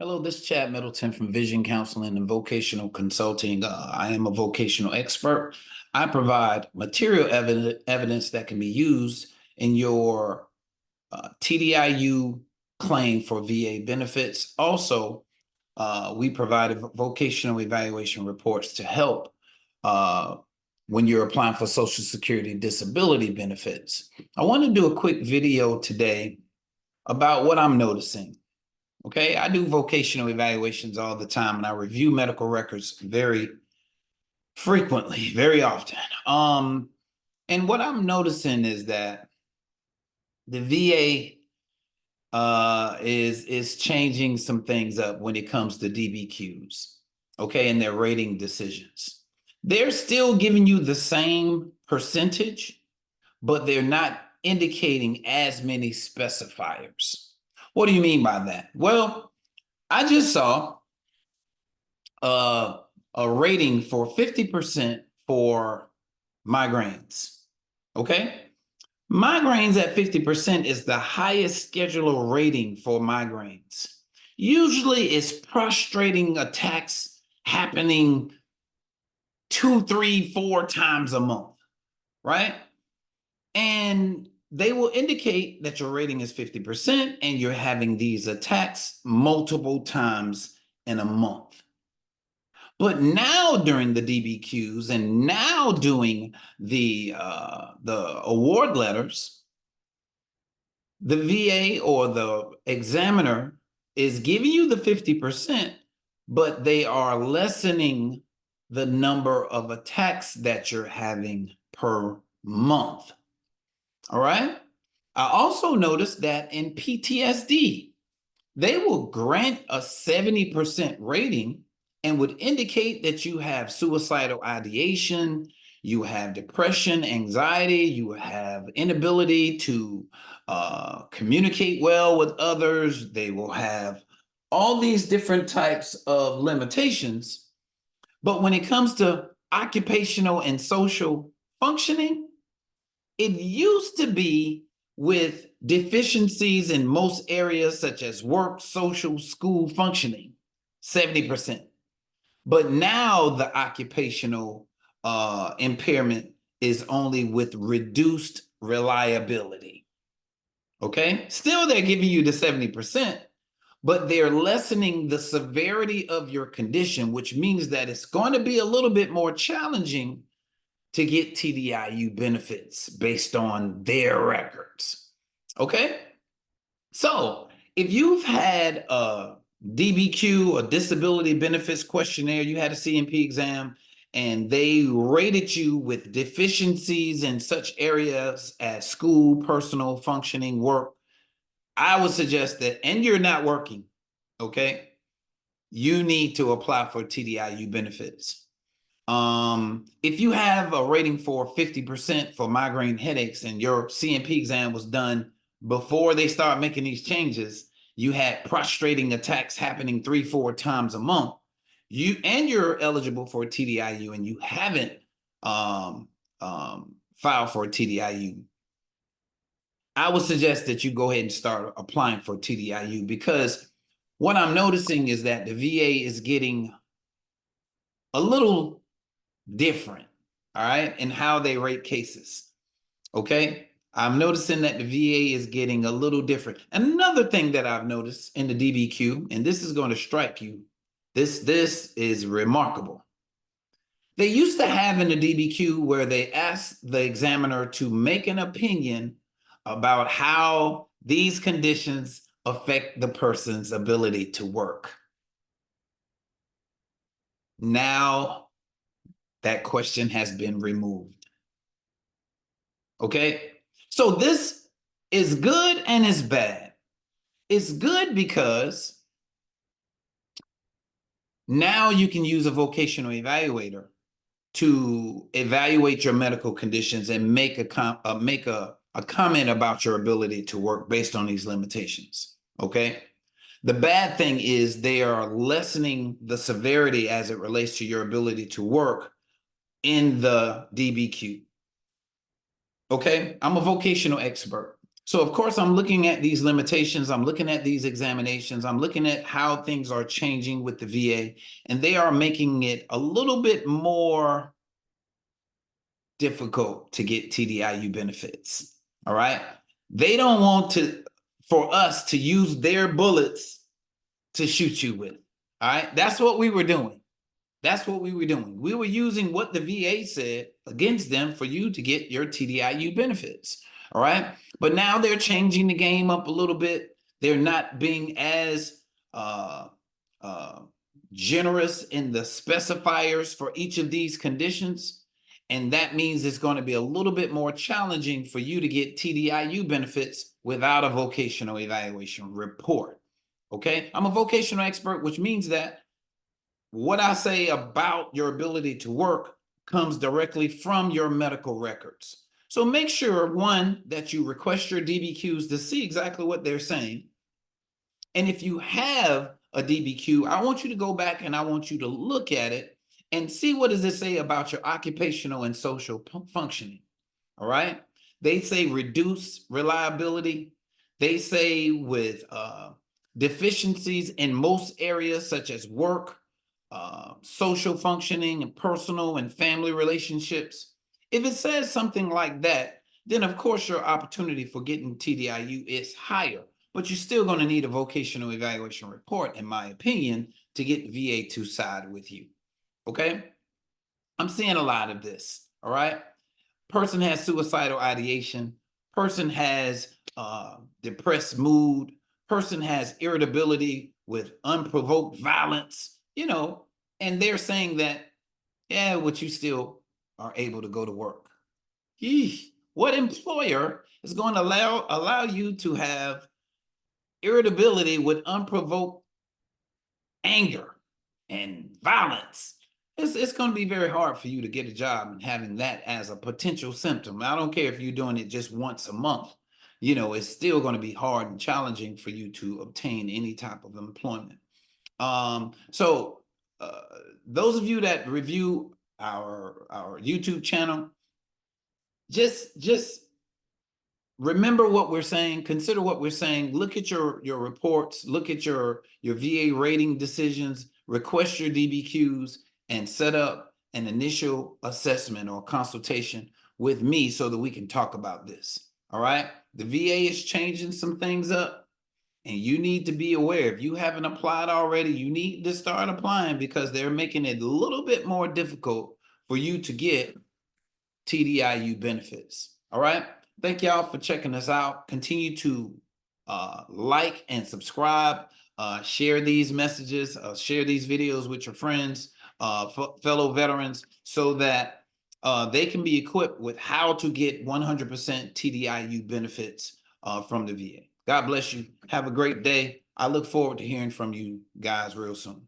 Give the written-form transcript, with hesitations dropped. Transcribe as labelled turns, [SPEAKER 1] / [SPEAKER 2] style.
[SPEAKER 1] Hello, this is Chad Middleton from Vision Counseling and Vocational Consulting. I am a vocational expert. I provide material evidence that can be used in your TDIU claim for VA benefits. Also, we provide vocational evaluation reports to help when you're applying for Social Security disability benefits. I want to do a quick video today about what I'm noticing. Okay, I do vocational evaluations all the time, and I review medical records very frequently, very often. And what I'm noticing is that the VA is changing some things up when it comes to DBQs, okay, and their rating decisions. They're still giving you the same percentage, but they're not indicating as many specifiers. What do you mean by that? Well, I just saw a rating for 50% for migraines. Okay. Migraines at 50% is the highest scheduler rating for migraines. Usually it's frustrating attacks happening 2, 3, 4 times a month, right? And they will indicate that your rating is 50% and you're having these attacks multiple times in a month. But now during the DBQs and now doing the award letters, the VA or the examiner is giving you the 50%, but they are lessening the number of attacks that you're having per month. All right. I also noticed that in PTSD, they will grant a 70% rating and would indicate that you have suicidal ideation, you have depression, anxiety, you have inability to communicate well with others. They will have all these different types of limitations. But when it comes to occupational and social functioning, it used to be with deficiencies in most areas such as work, social, school functioning, 70%. But now the occupational impairment is only with reduced reliability. Okay, still they're giving you the 70%, but they're lessening the severity of your condition, which means that it's going to be a little bit more challenging to get TDIU benefits based on their records. Okay, so if you've had a DBQ, a disability benefits questionnaire, you had a CMP exam, and they rated you with deficiencies in such areas as school, personal, functioning, work, I would suggest that, and you're not working, okay, you need to apply for TDIU benefits. If you have a rating for 50% for migraine headaches and your CMP exam was done before they start making these changes, you had prostrating attacks happening 3, 4 times a month, you're eligible for a TDIU and you haven't filed for a TDIU, I would suggest that you go ahead and start applying for TDIU, because what I'm noticing is that the VA is getting a little different, all right, in how they rate cases. Okay, I'm noticing that the VA is getting a little different. Another thing that I've noticed in the DBQ, and this is going to strike you, this is remarkable. They used to have in the DBQ where they asked the examiner to make an opinion about how these conditions affect the person's ability to work. Now that question has been removed. Okay, so this is good and it's bad. It's good because now you can use a vocational evaluator to evaluate your medical conditions and make a comment about your ability to work based on these limitations. Okay. The bad thing is they are lessening the severity as it relates to your ability to work in the DBQ. Okay, I'm a vocational expert. So of course, I'm looking at these limitations. I'm looking at these examinations. I'm looking at how things are changing with the VA, and they are making it a little bit more difficult to get TDIU benefits. All right. They don't want for us to use their bullets to shoot you with. All right. That's what we were doing. That's what we were doing. We were using what the VA said against them for you to get your TDIU benefits. All right. But now they're changing the game up a little bit. They're not being as uh, uh, generous in the specifiers for each of these conditions. And that means it's going to be a little bit more challenging for you to get TDIU benefits without a vocational evaluation report. Okay. I'm a vocational expert, which means that what I say about your ability to work comes directly from your medical records. So make sure, one, that you request your DBQs to see exactly what they're saying. And if you have a DBQ, I want you to go back and I want you to look at it and see what does it say about your occupational and social functioning. All right. They say reduce reliability. They say with deficiencies in most areas such as work, social functioning, and personal and family relationships. If it says something like that, then of course your opportunity for getting TDIU is higher, but you're still going to need a vocational evaluation report, in my opinion, to get the VA to side with you. Okay. I'm seeing a lot of this. All right. Person has suicidal ideation. Person has depressed mood. Person has irritability with unprovoked violence, and they're saying that, yeah, but you still are able to go to work. Eesh. What employer is going to allow you to have irritability with unprovoked anger and violence? It's going to be very hard for you to get a job and having that as a potential symptom. I don't care if you're doing it just once a month, it's still going to be hard and challenging for you to obtain any type of employment. So those of you that review our YouTube channel, just remember what we're saying, consider what we're saying, look at your reports, look at your VA rating decisions, request your DBQs, and set up an initial assessment or consultation with me so that we can talk about this. All right. The VA is changing some things up, and you need to be aware. If you haven't applied already, you need to start applying because they're making it a little bit more difficult for you to get TDIU benefits. All right. Thank y'all for checking us out. Continue to like and subscribe, share these messages, share these videos with your friends, fellow veterans, so that they can be equipped with how to get 100% TDIU benefits from the VA. God bless you. Have a great day. I look forward to hearing from you guys real soon.